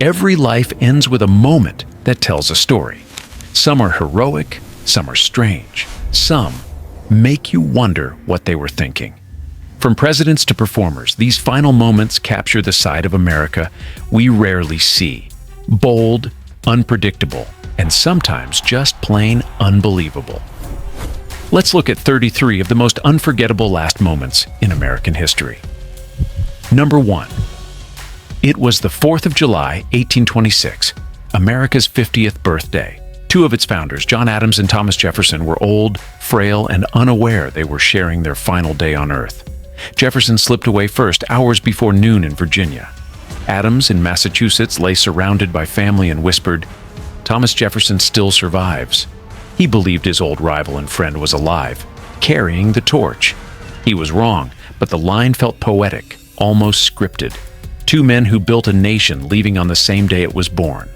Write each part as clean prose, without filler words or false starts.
Every life ends with a moment that tells a story. Some are heroic, some are strange, some make you wonder what they were thinking. From presidents to performers, these final moments capture the side of America we rarely see. Bold, unpredictable, and sometimes just plain unbelievable. Let's look at 33 of the most unforgettable last moments in American history. Number 1. It was the 4th of July, 1826, America's 50th birthday. Two of its founders, John Adams and Thomas Jefferson, were old, frail, and unaware they were sharing their final day on Earth. Jefferson slipped away first, hours before noon in Virginia. Adams, in Massachusetts, lay surrounded by family and whispered, "Thomas Jefferson still survives." He believed his old rival and friend was alive, carrying the torch. He was wrong, but the line felt poetic, almost scripted. Two men who built a nation leaving on the same day it was born.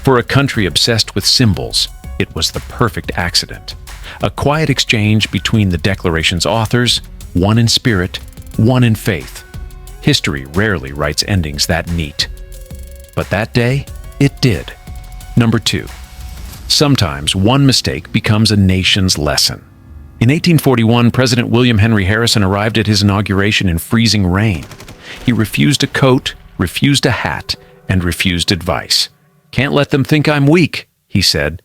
For a country obsessed with symbols, it was the perfect accident. A quiet exchange between the Declaration's authors, one in spirit, one in faith. History rarely writes endings that neat. But that day, it did. Number 2. Sometimes one mistake becomes a nation's lesson. In 1841, President William Henry Harrison arrived at his inauguration in freezing rain. He refused a coat, refused a hat, and refused advice. "Can't let them think I'm weak," he said.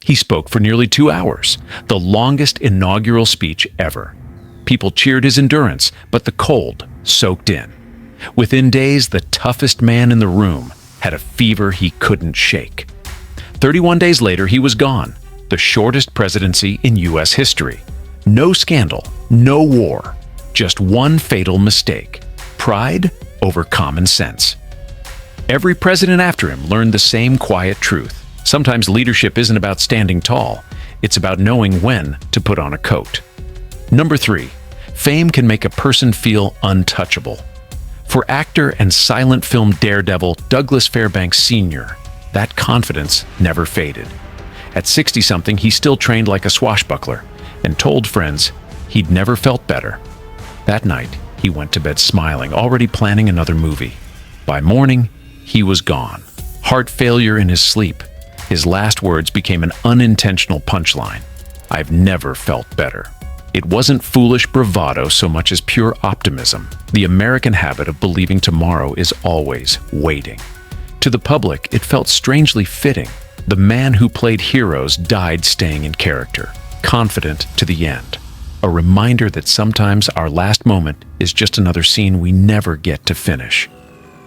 He spoke for nearly 2 hours, the longest inaugural speech ever. People cheered his endurance, but the cold soaked in. Within days, the toughest man in the room had a fever he couldn't shake. 31 days later, he was gone, the shortest presidency in U.S. history. No scandal, no war, just one fatal mistake: pride over common sense. Every president after him learned the same quiet truth. Sometimes leadership isn't about standing tall, it's about knowing when to put on a coat. Number 3. Fame can make a person feel untouchable. For actor and silent film daredevil Douglas Fairbanks Sr., that confidence never faded. At 60-something, he still trained like a swashbuckler and told friends he'd never felt better. That night, he went to bed smiling, already planning another movie. By morning, he was gone. Heart failure in his sleep. His last words became an unintentional punchline: "I've never felt better." It wasn't foolish bravado so much as pure optimism, the American habit of believing tomorrow is always waiting. To the public, it felt strangely fitting. The man who played heroes died staying in character, confident to the end. A reminder that sometimes our last moment is just another scene we never get to finish.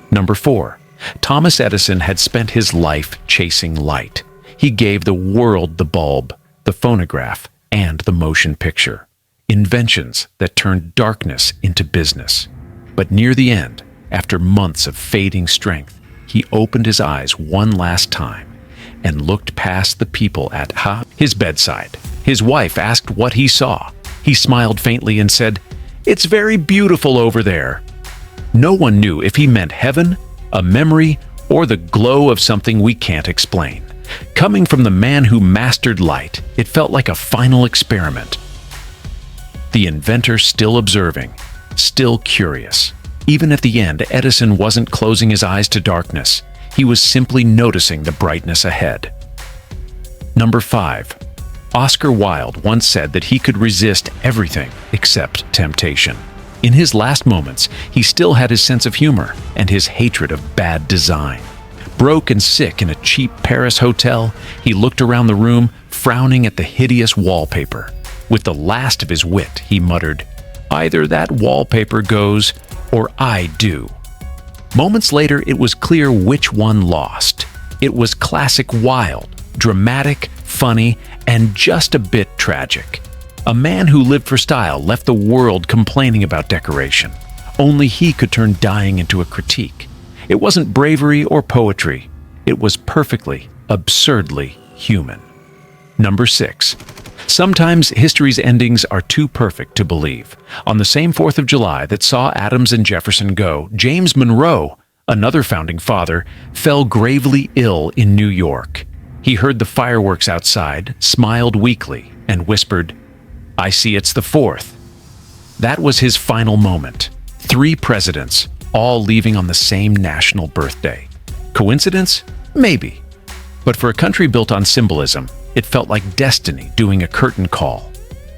Number 4. Thomas Edison had spent his life chasing light. He gave the world the bulb, the phonograph, and the motion picture. Inventions that turned darkness into business. But near the end, after months of fading strength, he opened his eyes one last time and looked past the people at his bedside. His wife asked what he saw. He smiled faintly and said, "It's very beautiful over there." No one knew if he meant heaven, a memory, or the glow of something we can't explain. Coming from the man who mastered light, it felt like a final experiment. The inventor still observing, still curious. Even at the end, Edison wasn't closing his eyes to darkness. He was simply noticing the brightness ahead. Number 5. Oscar Wilde once said that he could resist everything except temptation. In his last moments, he still had his sense of humor and his hatred of bad design. Broke and sick in a cheap Paris hotel, he looked around the room, frowning at the hideous wallpaper. With the last of his wit, he muttered, "Either that wallpaper goes, or I do." Moments later, it was clear which one lost. It was classic Wilde, dramatic, funny, and just a bit tragic. A man who lived for style left the world complaining about decoration. Only he could turn dying into a critique. It wasn't bravery or poetry. It was perfectly, absurdly human. Number 6. Sometimes history's endings are too perfect to believe. On the same 4th of July that saw Adams and Jefferson go, James Monroe, another founding father, fell gravely ill in New York. He heard the fireworks outside, smiled weakly, and whispered, "I see it's the 4th." That was his final moment. 3 presidents, all leaving on the same national birthday. Coincidence? Maybe. But for a country built on symbolism, it felt like destiny doing a curtain call.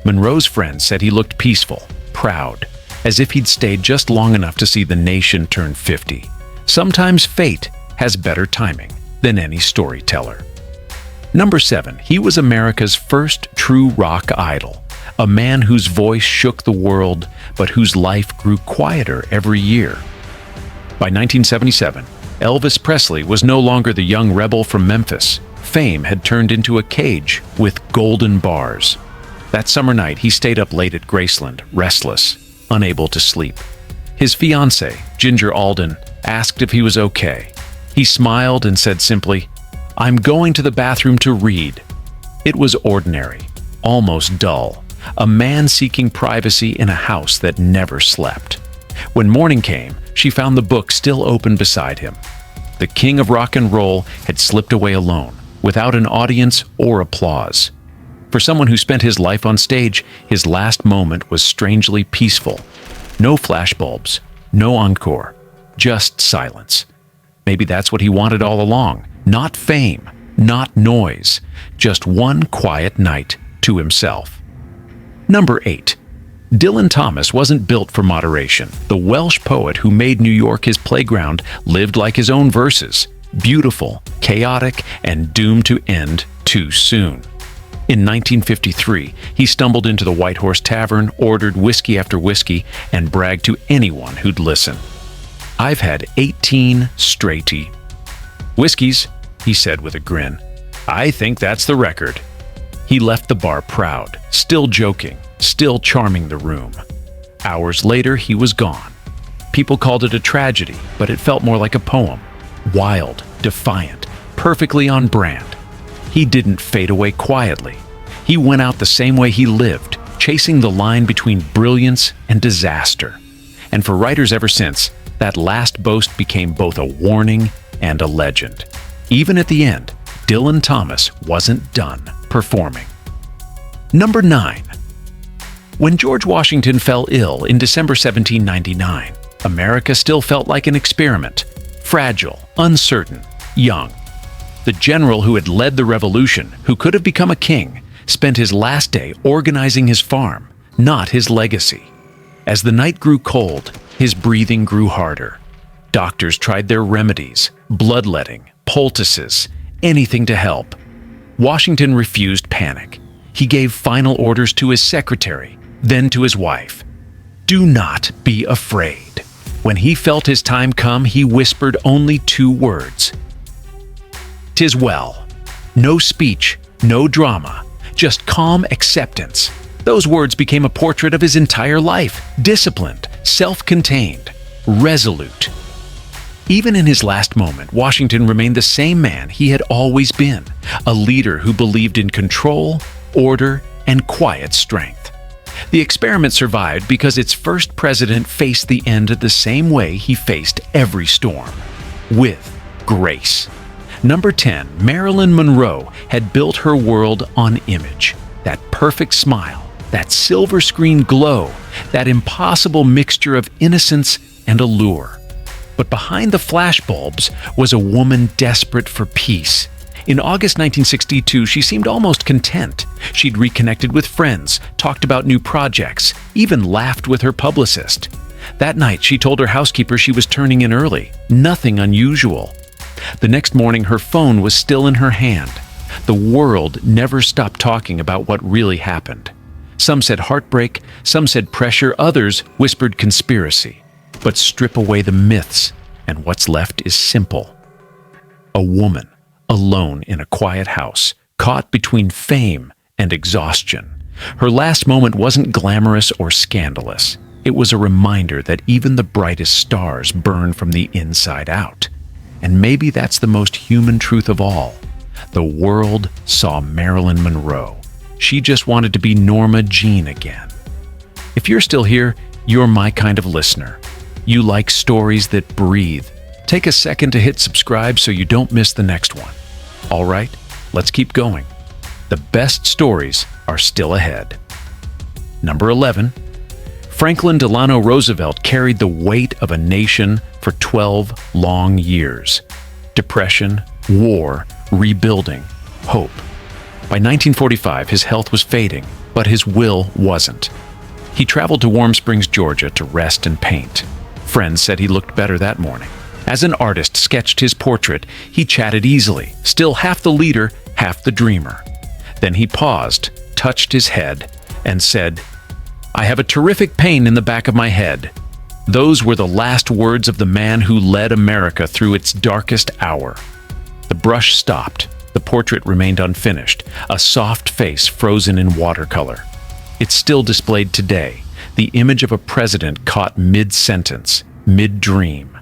Monroe's friends said he looked peaceful, proud, as if he'd stayed just long enough to see the nation turn 50. Sometimes fate has better timing than any storyteller. Number 7, he was America's first true rock idol, a man whose voice shook the world, but whose life grew quieter every year. By 1977, Elvis Presley was no longer the young rebel from Memphis. Fame had turned into a cage with golden bars. That summer night, he stayed up late at Graceland, restless, unable to sleep. His fiancée, Ginger Alden, asked if he was okay. He smiled and said simply, "I'm going to the bathroom to read." It was ordinary, almost dull, a man seeking privacy in a house that never slept. When morning came, she found the book still open beside him. The king of rock and roll had slipped away alone, without an audience or applause. For someone who spent his life on stage, his last moment was strangely peaceful. No flashbulbs, no encore, just silence. Maybe that's what he wanted all along. Not fame, not noise, just one quiet night to himself. Number 8. Dylan Thomas wasn't built for moderation. The Welsh poet who made New York his playground lived like his own verses, beautiful, chaotic, and doomed to end too soon. In 1953, he stumbled into the White Horse Tavern, ordered whiskey after whiskey, and bragged to anyone who'd listen. "I've had 18 straighty whiskeys," he said with a grin. "I think that's the record." He left the bar proud, still joking, still charming the room. Hours later, he was gone. People called it a tragedy, but it felt more like a poem. Wild, defiant, perfectly on brand. He didn't fade away quietly. He went out the same way he lived, chasing the line between brilliance and disaster. And for writers ever since, that last boast became both a warning and a legend. Even at the end, Dylan Thomas wasn't done performing. Number 9. When George Washington fell ill in December 1799, America still felt like an experiment. Fragile, uncertain, young. The general who had led the revolution, who could have become a king, spent his last day organizing his farm, not his legacy. As the night grew cold, his breathing grew harder. Doctors tried their remedies, bloodletting, poultices, anything to help. Washington refused panic. He gave final orders to his secretary, then to his wife. "Do not be afraid." When he felt his time come, he whispered only 2 words. "'Tis well." No speech, no drama, just calm acceptance. Those words became a portrait of his entire life, disciplined, self-contained, resolute. Even in his last moment, Washington remained the same man he had always been, a leader who believed in control, order, and quiet strength. The experiment survived because its first president faced the end the same way he faced every storm, with grace. Number 10, Marilyn Monroe had built her world on image. That perfect smile, that silver screen glow, that impossible mixture of innocence and allure. But behind the flashbulbs was a woman desperate for peace. In August 1962, she seemed almost content. She'd reconnected with friends, talked about new projects, even laughed with her publicist. That night, she told her housekeeper she was turning in early. Nothing unusual. The next morning, her phone was still in her hand. The world never stopped talking about what really happened. Some said heartbreak, some said pressure, others whispered conspiracy. But strip away the myths, and what's left is simple. A woman, alone in a quiet house, caught between fame and exhaustion. Her last moment wasn't glamorous or scandalous. It was a reminder that even the brightest stars burn from the inside out. And maybe that's the most human truth of all. The world saw Marilyn Monroe. She just wanted to be Norma Jean again. If you're still here, you're my kind of listener. You like stories that breathe. Take a second to hit subscribe so you don't miss the next one. All right, let's keep going. The best stories are still ahead. Number 11. Franklin Delano Roosevelt carried the weight of a nation for 12 long years. depression, war, rebuilding, hope. By 1945, his health was fading, but his will wasn't. He traveled to Warm Springs, Georgia to rest and paint. Friends said he looked better that morning. As an artist sketched his portrait, he chatted easily, still half the leader, half the dreamer. Then he paused, touched his head, and said, "I have a terrific pain in the back of my head." Those were the last words of the man who led America through its darkest hour. The brush stopped. The portrait remained unfinished, a soft face frozen in watercolor. It's still displayed today, the image of a president caught mid-sentence, mid-dream.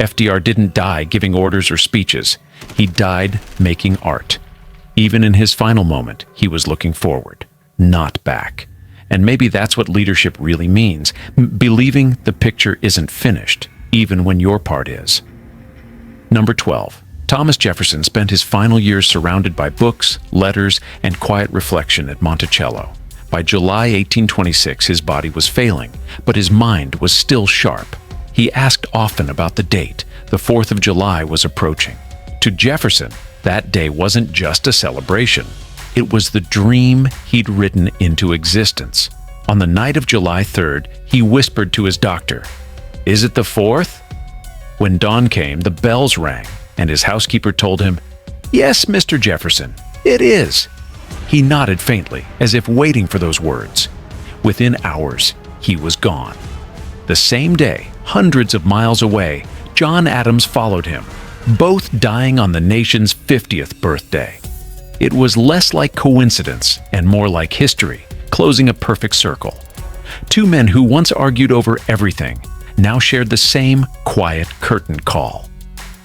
FDR didn't die giving orders or speeches. He died making art. Even in his final moment, he was looking forward, not back. And maybe that's what leadership really means, believing the picture isn't finished, even when your part is. Number 12. Thomas Jefferson spent his final years surrounded by books, letters, and quiet reflection at Monticello. By July 1826, his body was failing, but his mind was still sharp. He asked often about the date. The 4th of July was approaching. To Jefferson, that day wasn't just a celebration. It was the dream he'd written into existence. On the night of July 3rd, he whispered to his doctor, "Is it the 4th?" When dawn came, the bells rang, and his housekeeper told him, "Yes, Mr. Jefferson, it is." He nodded faintly, as if waiting for those words. Within hours, he was gone. The same day, hundreds of miles away, John Adams followed him, both dying on the nation's 50th birthday. It was less like coincidence and more like history, closing a perfect circle. Two men who once argued over everything now shared the same quiet curtain call.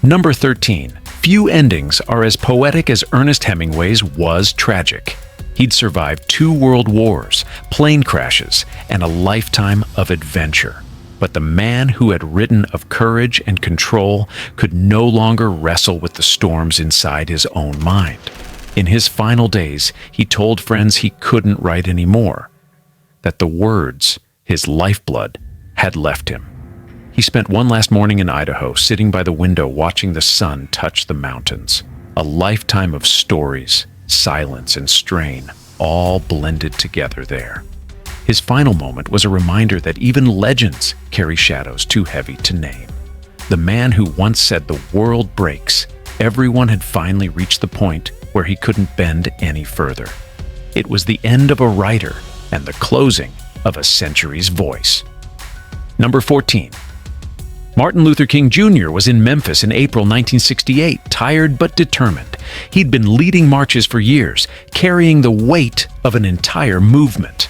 Number 13. Few endings are as poetic as Ernest Hemingway's was tragic. He'd survived 2 world wars, plane crashes, and a lifetime of adventure. But the man who had written of courage and control could no longer wrestle with the storms inside his own mind. In his final days, he told friends he couldn't write anymore, that the words, his lifeblood, had left him. He spent one last morning in Idaho, sitting by the window watching the sun touch the mountains. A lifetime of stories, silence, and strain, all blended together there. His final moment was a reminder that even legends carry shadows too heavy to name. The man who once said the world breaks, everyone had finally reached the point where he couldn't bend any further. It was the end of a writer and the closing of a century's voice. Number 14. Martin Luther King Jr. was in Memphis in April 1968, tired but determined. He'd been leading marches for years, carrying the weight of an entire movement.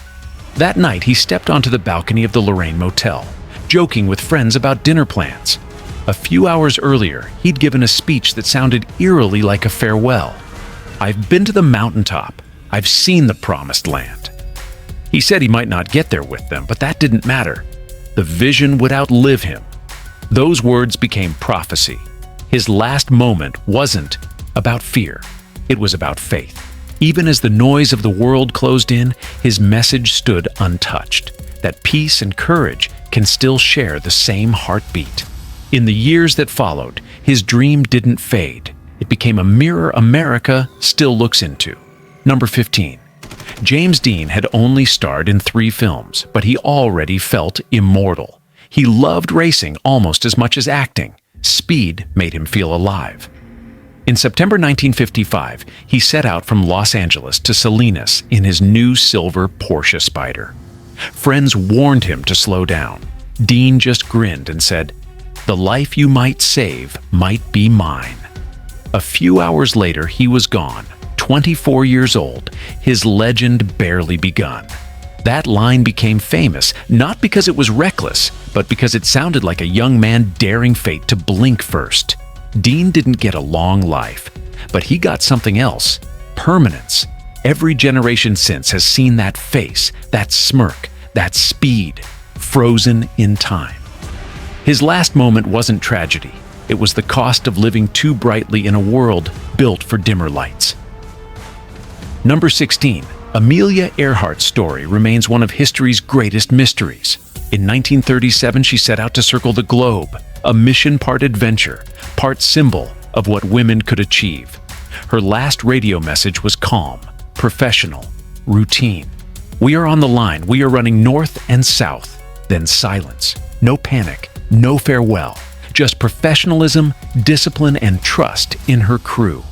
That night, he stepped onto the balcony of the Lorraine Motel, joking with friends about dinner plans. A few hours earlier, he'd given a speech that sounded eerily like a farewell. "I've been to the mountaintop. I've seen the promised land." He said he might not get there with them, but that didn't matter. The vision would outlive him. Those words became prophecy. His last moment wasn't about fear. It was about faith. Even as the noise of the world closed in, his message stood untouched, that peace and courage can still share the same heartbeat. In the years that followed, his dream didn't fade. It became a mirror America still looks into. Number 15. James Dean had only starred in 3 films, but he already felt immortal. He loved racing almost as much as acting. Speed made him feel alive. In September 1955, he set out from Los Angeles to Salinas in his new silver Porsche Spyder. Friends warned him to slow down. Dean just grinned and said, "The life you might save might be mine." A few hours later, he was gone, 24 years old, his legend barely begun. That line became famous, not because it was reckless, but because it sounded like a young man daring fate to blink first. Dean didn't get a long life, but he got something else: permanence. Every generation since has seen that face, that smirk, that speed, frozen in time. His last moment wasn't tragedy. It was the cost of living too brightly in a world built for dimmer lights. Number 16. Amelia Earhart's story remains one of history's greatest mysteries. In 1937, she set out to circle the globe, a mission part adventure, part symbol, of what women could achieve. Her last radio message was calm, professional, routine. "We are on the line. We are running north and south." Then silence. No panic, no farewell. Just professionalism, discipline, and trust in her crew.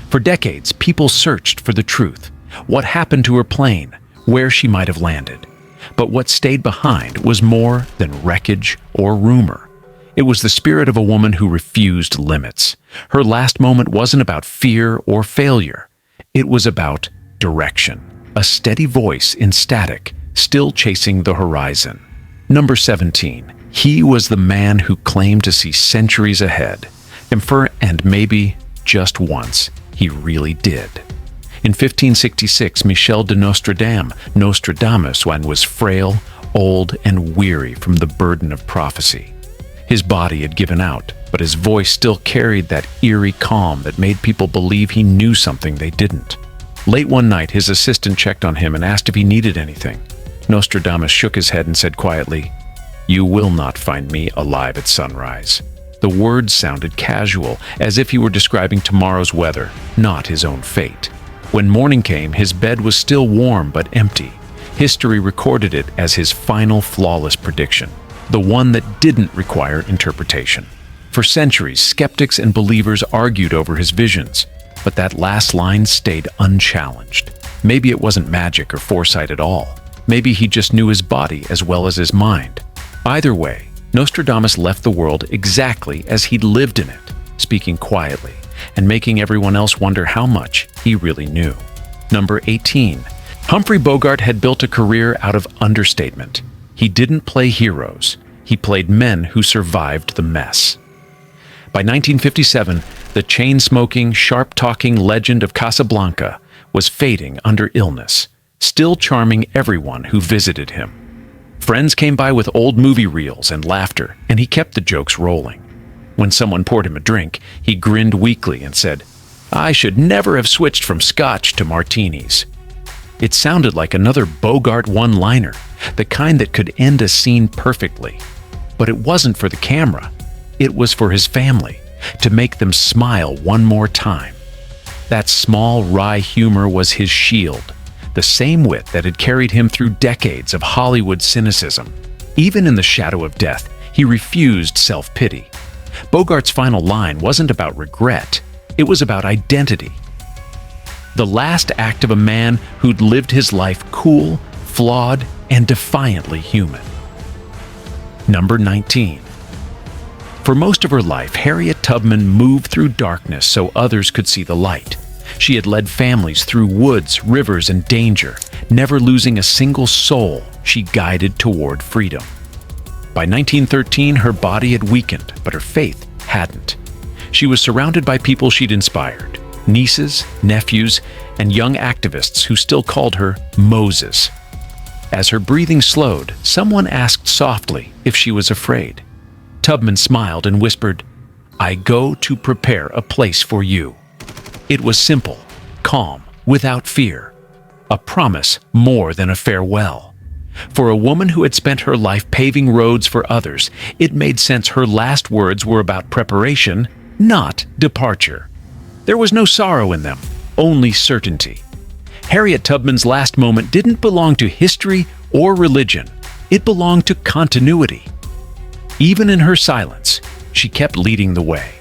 For decades, people searched for the truth. What happened to her plane? Where she might have landed? But what stayed behind was more than wreckage or rumor. It was the spirit of a woman who refused limits. Her last moment wasn't about fear or failure. It was about direction. A steady voice in static, still chasing the horizon. Number 17. He was the man who claimed to see centuries ahead. And maybe, just once, he really did. In 1566, Michel de Nostradamus was frail, old, and weary from the burden of prophecy. His body had given out, but his voice still carried that eerie calm that made people believe he knew something they didn't. Late one night, his assistant checked on him and asked if he needed anything. Nostradamus shook his head and said quietly, "You will not find me alive at sunrise." The words sounded casual, as if he were describing tomorrow's weather, not his own fate. When morning came, his bed was still warm but empty. History recorded it as his final flawless prediction, the one that didn't require interpretation. For centuries, skeptics and believers argued over his visions, but that last line stayed unchallenged. Maybe it wasn't magic or foresight at all. Maybe he just knew his body as well as his mind. Either way, Nostradamus left the world exactly as he'd lived in it, speaking quietly and making everyone else wonder how much he really knew. Number 18. Humphrey Bogart had built a career out of understatement. He didn't play heroes. He played men who survived the mess. By 1957, the chain-smoking, sharp-talking legend of Casablanca was fading under illness, still charming everyone who visited him. Friends came by with old movie reels and laughter, and he kept the jokes rolling. When someone poured him a drink, he grinned weakly and said, "I should never have switched from scotch to martinis." It sounded like another Bogart one-liner, the kind that could end a scene perfectly. But it wasn't for the camera. It was for his family, to make them smile one more time. That small, wry humor was his shield, the same wit that had carried him through decades of Hollywood cynicism. Even in the shadow of death, he refused self-pity. Bogart's final line wasn't about regret, it was about identity. The last act of a man who'd lived his life cool, flawed, and defiantly human. Number 19. For most of her life, Harriet Tubman moved through darkness so others could see the light. She had led families through woods, rivers, and danger, never losing a single soul she guided toward freedom. By 1913, her body had weakened, but her faith hadn't. She was surrounded by people she'd inspired, nieces, nephews, and young activists who still called her Moses. As her breathing slowed, someone asked softly if she was afraid. Tubman smiled and whispered, "I go to prepare a place for you." It was simple, calm, without fear. A promise more than a farewell. For a woman who had spent her life paving roads for others, it made sense her last words were about preparation, not departure. There was no sorrow in them, only certainty. Harriet Tubman's last moment didn't belong to history or religion. It belonged to continuity. Even in her silence, she kept leading the way.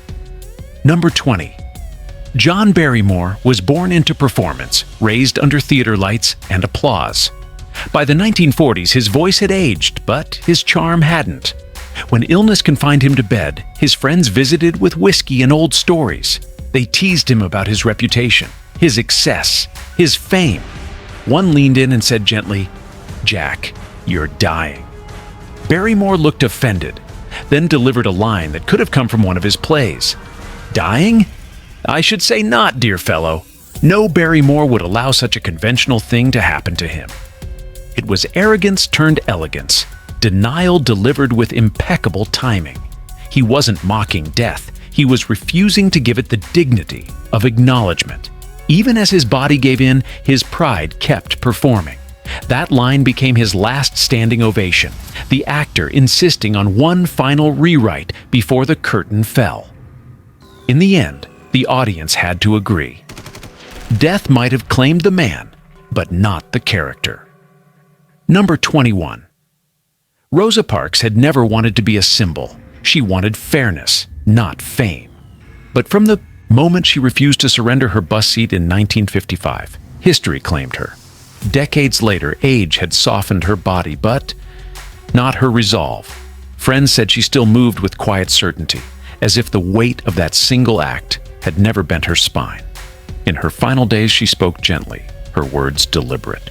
Number 20. John Barrymore was born into performance, raised under theater lights and applause. By the 1940s, his voice had aged, but his charm hadn't. When illness confined him to bed, his friends visited with whiskey and old stories. They teased him about his reputation, his excess, his fame. One leaned in and said gently, "Jack, you're dying." Barrymore looked offended, then delivered a line that could have come from one of his plays. "Dying? I should say not, dear fellow." No Barrymore would allow such a conventional thing to happen to him. It was arrogance turned elegance, denial delivered with impeccable timing. He wasn't mocking death, he was refusing to give it the dignity of acknowledgement. Even as his body gave in, his pride kept performing. That line became his last standing ovation, the actor insisting on one final rewrite before the curtain fell. In the end, The audience had to agree. Death might have claimed the man, but not the character. Number 21. Rosa Parks had never wanted to be a symbol. She wanted fairness, not fame. But from the moment she refused to surrender her bus seat in 1955, history claimed her. Decades later, age had softened her body, but not her resolve. Friends said she still moved with quiet certainty, as if the weight of that single act had never bent her spine. In her final days, she spoke gently, her words deliberate.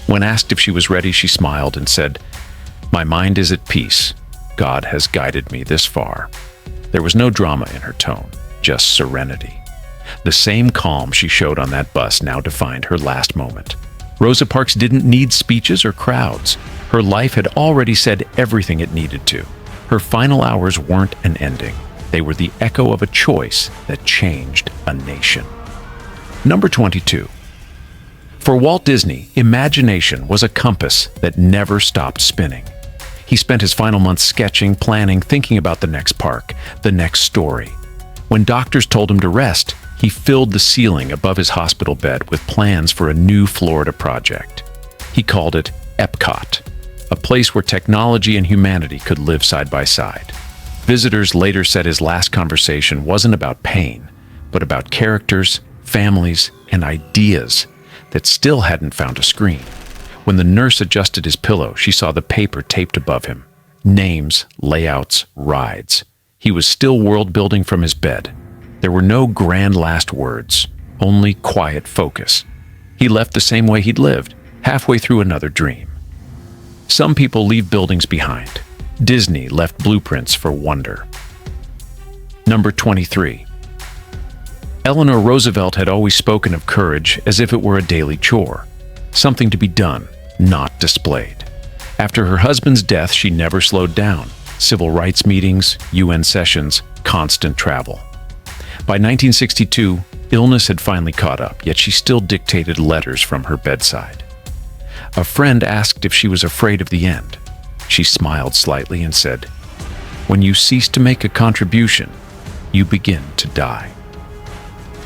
When asked if she was ready, she smiled and said, "My mind is at peace. God has guided me this far." There was no drama in her tone, just serenity. The same calm she showed on that bus now defined her last moment. Rosa Parks didn't need speeches or crowds. Her life had already said everything it needed to. Her final hours weren't an ending. They were the echo of a choice that changed a nation. Number 22. For Walt Disney, imagination was a compass that never stopped spinning. He spent his final months sketching, planning, thinking about the next park, the next story. When doctors told him to rest, he filled the ceiling above his hospital bed with plans for a new Florida project. He called it Epcot, a place where technology and humanity could live side by side. Visitors later said his last conversation wasn't about pain, but about characters, families, and ideas that still hadn't found a screen. When the nurse adjusted his pillow, she saw the paper taped above him. Names, layouts, rides. He was still world-building from his bed. There were no grand last words, only quiet focus. He left the same way he'd lived, halfway through another dream. Some people leave buildings behind. Disney left blueprints for wonder. Number 23. Eleanor Roosevelt had always spoken of courage as if it were a daily chore, something to be done, not displayed. After her husband's death, she never slowed down. Civil rights meetings, UN sessions, constant travel. By 1962, illness had finally caught up, yet she still dictated letters from her bedside. A friend asked if she was afraid of the end. She smiled slightly and said, "When you cease to make a contribution, you begin to die."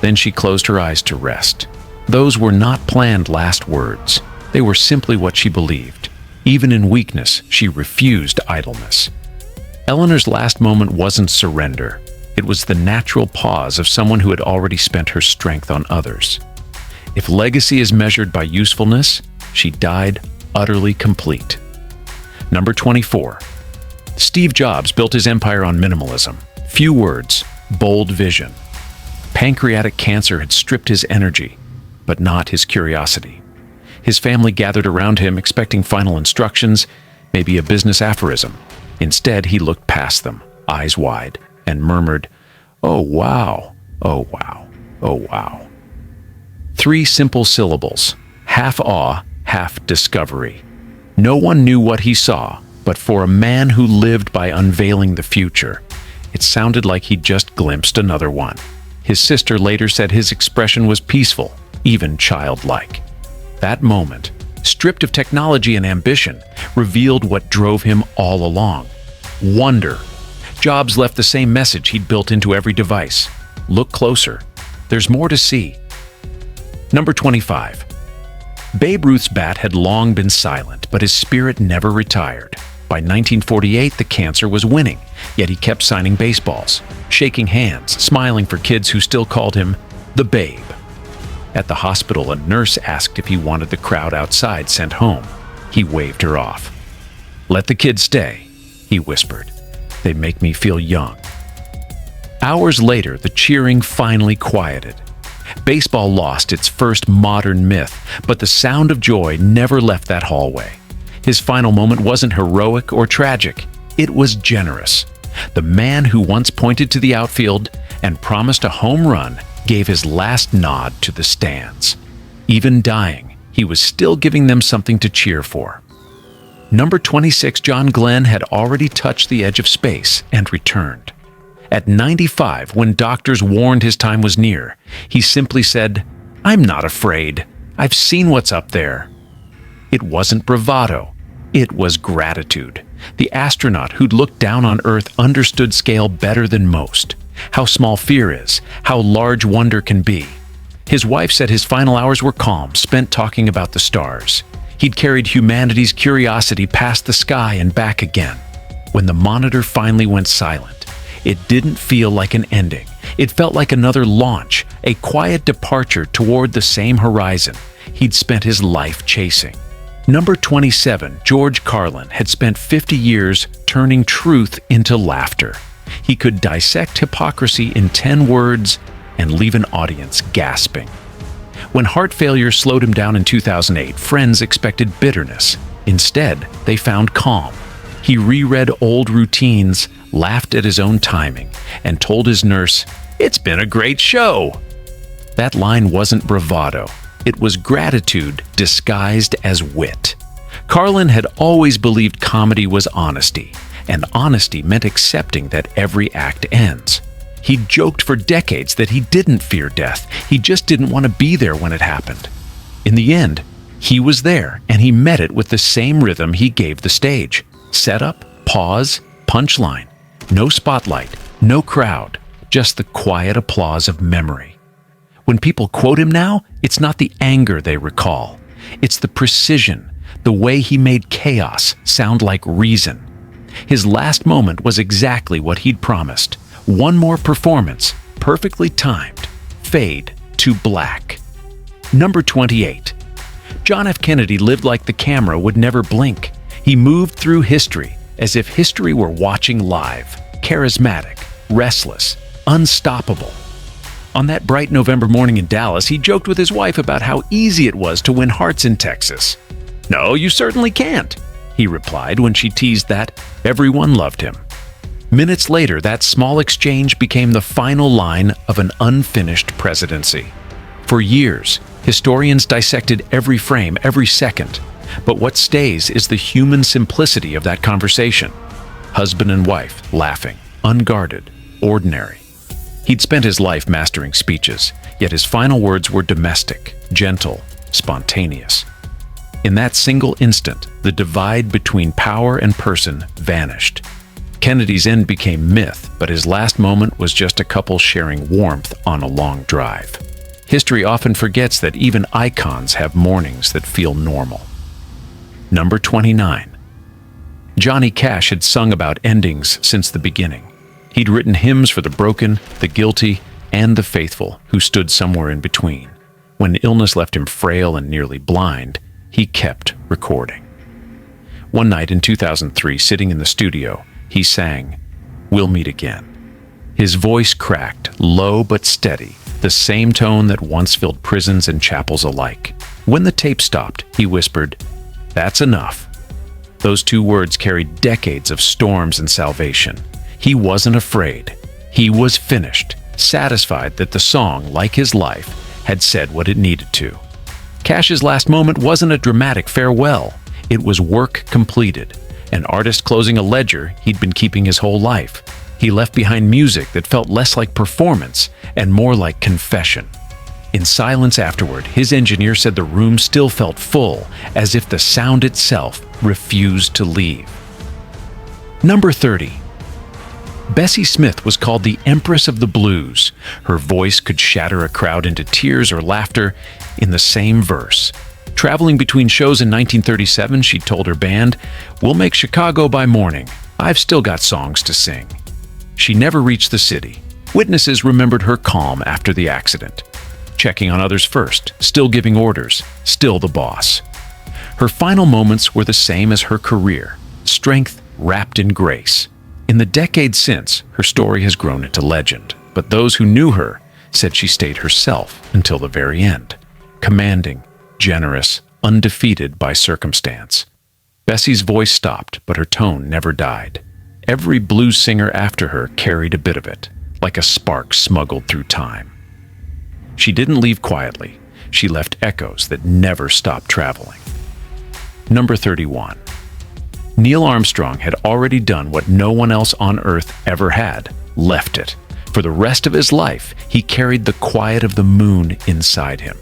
Then she closed her eyes to rest. Those were not planned last words. They were simply what she believed. Even in weakness, she refused idleness. Eleanor's last moment wasn't surrender. It was the natural pause of someone who had already spent her strength on others. If legacy is measured by usefulness, she died utterly complete. Number 24. Steve Jobs built his empire on minimalism. Few words, bold vision. Pancreatic cancer had stripped his energy, but not his curiosity. His family gathered around him expecting final instructions, maybe a business aphorism. Instead, he looked past them, eyes wide, and murmured, "Oh wow, oh wow, oh wow." 3 simple syllables, half awe, half discovery. No one knew what he saw, but for a man who lived by unveiling the future, it sounded like he'd just glimpsed another one. His sister later said his expression was peaceful, even childlike. That moment, stripped of technology and ambition, revealed what drove him all along: wonder. Jobs left the same message he'd built into every device. Look closer. There's more to see. Number 25. Babe Ruth's bat had long been silent, but his spirit never retired. By 1948, the cancer was winning, yet he kept signing baseballs, shaking hands, smiling for kids who still called him the Babe. At the hospital, a nurse asked if he wanted the crowd outside sent home. He waved her off. "Let the kids stay," he whispered. "They make me feel young." Hours later, the cheering finally quieted. Baseball lost its first modern myth, but the sound of joy never left that hallway. His final moment wasn't heroic or tragic. It was generous. The man who once pointed to the outfield and promised a home run gave his last nod to the stands. Even dying, he was still giving them something to cheer for. Number 26, John Glenn had already touched the edge of space and returned. At 95, when doctors warned his time was near, he simply said, "I'm not afraid. I've seen what's up there." It wasn't bravado. It was gratitude. The astronaut who'd looked down on Earth understood scale better than most. how small fear is, how large wonder can be. His wife said his final hours were calm, spent talking about the stars. He'd carried humanity's curiosity past the sky and back again. When the monitor finally went silent, it didn't feel like an ending. It felt like another launch, a quiet departure toward the same horizon he'd spent his life chasing. Number 27, George Carlin, had spent 50 years turning truth into laughter. He could dissect hypocrisy in 10 words and leave an audience gasping. When heart failure slowed him down in 2008, friends expected bitterness. Instead, they found calm. He reread old routines, laughed at his own timing, and told his nurse, "It's been a great show." That line wasn't bravado. It was gratitude disguised as wit. Carlin had always believed comedy was honesty, and honesty meant accepting that every act ends. He'd joked for decades that he didn't fear death. He just didn't want to be there when it happened. In the end, he was there, and he met it with the same rhythm he gave the stage. Setup, pause, punchline. No spotlight, no crowd, just the quiet applause of memory. When people quote him now, it's not the anger they recall. It's the precision, the way he made chaos sound like reason. His last moment was exactly what he'd promised. One more performance, perfectly timed. Fade to black. Number 28. John F. Kennedy lived like the camera would never blink. He moved through history as if history were watching live. Charismatic, restless, unstoppable. On that bright November morning in Dallas, he joked with his wife about how easy it was to win hearts in Texas. "No, you certainly can't," he replied when she teased that everyone loved him. Minutes later, that small exchange became the final line of an unfinished presidency. For years, historians dissected every frame, every second. But what stays is the human simplicity of that conversation. Husband and wife, laughing, unguarded, ordinary. He'd spent his life mastering speeches, yet his final words were domestic, gentle, spontaneous. In that single instant, the divide between power and person vanished. Kennedy's end became myth, but his last moment was just a couple sharing warmth on a long drive. History often forgets that even icons have mornings that feel normal. Number 29. Johnny Cash had sung about endings since the beginning. He'd written hymns for the broken, the guilty, and the faithful who stood somewhere in between. When illness left him frail and nearly blind, he kept recording. One night in 2003, sitting in the studio, he sang, "We'll Meet Again." His voice cracked, low but steady, the same tone that once filled prisons and chapels alike. When the tape stopped, he whispered, "That's enough." Those two words carried decades of storms and salvation. He wasn't afraid. He was finished, satisfied that the song, like his life, had said what it needed to. Cash's last moment wasn't a dramatic farewell. It was work completed, an artist closing a ledger he'd been keeping his whole life. He left behind music that felt less like performance and more like confession. In silence afterward, his engineer said the room still felt full, as if the sound itself refused to leave. Number 30. Bessie Smith was called the Empress of the Blues. Her voice could shatter a crowd into tears or laughter in the same verse. Traveling between shows in 1937, she told her band, "We'll make Chicago by morning. I've still got songs to sing." She never reached the city. Witnesses remembered her calm after the accident. Checking on others first, still giving orders, still the boss. Her final moments were the same as her career, strength wrapped in grace. In the decades since, her story has grown into legend, but those who knew her said she stayed herself until the very end. Commanding, generous, undefeated by circumstance. Bessie's voice stopped, but her tone never died. Every blues singer after her carried a bit of it, like a spark smuggled through time. She didn't leave quietly. She left echoes that never stopped traveling. Number 31. Neil Armstrong had already done what no one else on Earth ever had, left it. For the rest of his life, he carried the quiet of the moon inside him.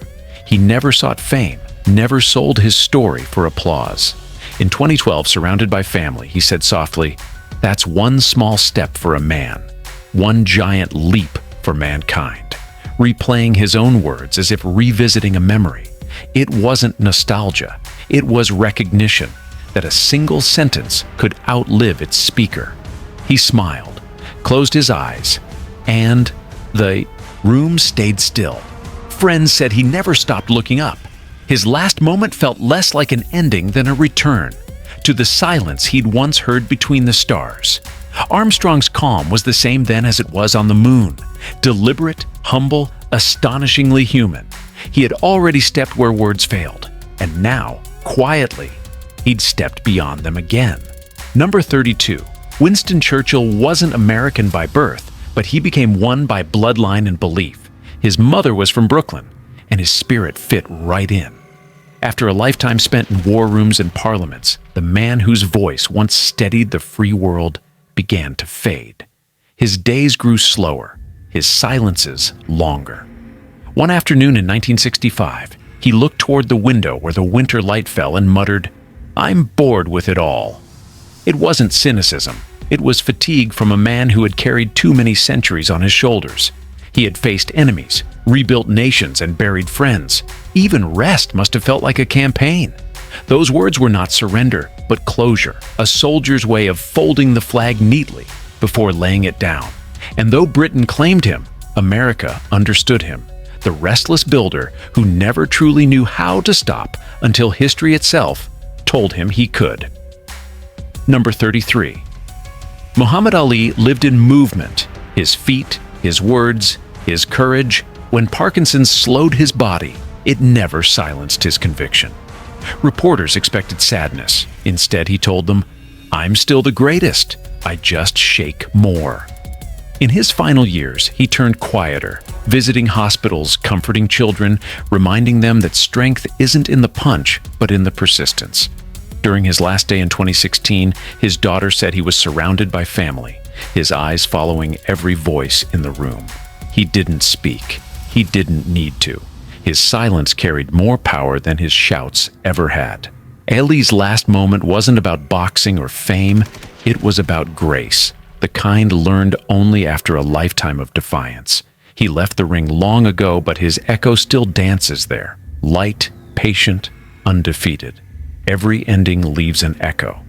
He never sought fame, never sold his story for applause. In 2012, surrounded by family, he said softly, "That's one small step for a man." one giant leap for mankind, replaying his own words as if revisiting a memory. It wasn't nostalgia, it was recognition that a single sentence could outlive its speaker. He smiled, closed his eyes, and the room stayed still. Friends said he never stopped looking up. His last moment felt less like an ending than a return to the silence he'd once heard between the stars. Armstrong's calm was the same then as it was on the moon. Deliberate, humble, astonishingly human. He had already stepped where words failed, and now, quietly, he'd stepped beyond them again. Number 32. Winston Churchill wasn't American by birth, but he became one by bloodline and belief. His mother was from Brooklyn, and his spirit fit right in. After a lifetime spent in war rooms and parliaments, the man whose voice once steadied the free world began to fade. His days grew slower, his silences longer. One afternoon in 1965, he looked toward the window where the winter light fell and muttered, "I'm bored with it all." It wasn't cynicism. It was fatigue from a man who had carried too many centuries on his shoulders. He had faced enemies, rebuilt nations, and buried friends. Even rest must have felt like a campaign. Those words were not surrender, but closure, a soldier's way of folding the flag neatly before laying it down. And though Britain claimed him, America understood him, the restless builder who never truly knew how to stop until history itself told him he could. Number 33. Muhammad Ali lived in movement, his feet, his words, his courage. When Parkinson's slowed his body, it never silenced his conviction. Reporters expected sadness. Instead, he told them, "I'm still the greatest. I just shake more." In his final years, he turned quieter, visiting hospitals, comforting children, reminding them that strength isn't in the punch, but in the persistence. During his last day in 2016, his daughter said he was surrounded by family, his eyes following every voice in the room. He didn't speak. He didn't need to. His silence carried more power than his shouts ever had. Ali's last moment wasn't about boxing or fame. It was about grace, the kind learned only after a lifetime of defiance. He left the ring long ago, but his echo still dances there, light, patient, undefeated. Every ending leaves an echo.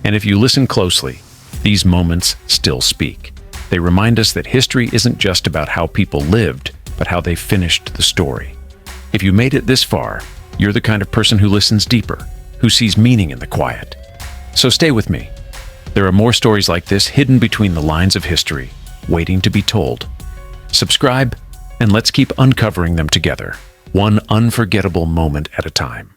And if you listen closely, these moments still speak. They remind us that history isn't just about how people lived, but how they finished the story. If you made it this far, you're the kind of person who listens deeper, who sees meaning in the quiet. So stay with me. There are more stories like this hidden between the lines of history, waiting to be told. Subscribe, and let's keep uncovering them together, one unforgettable moment at a time.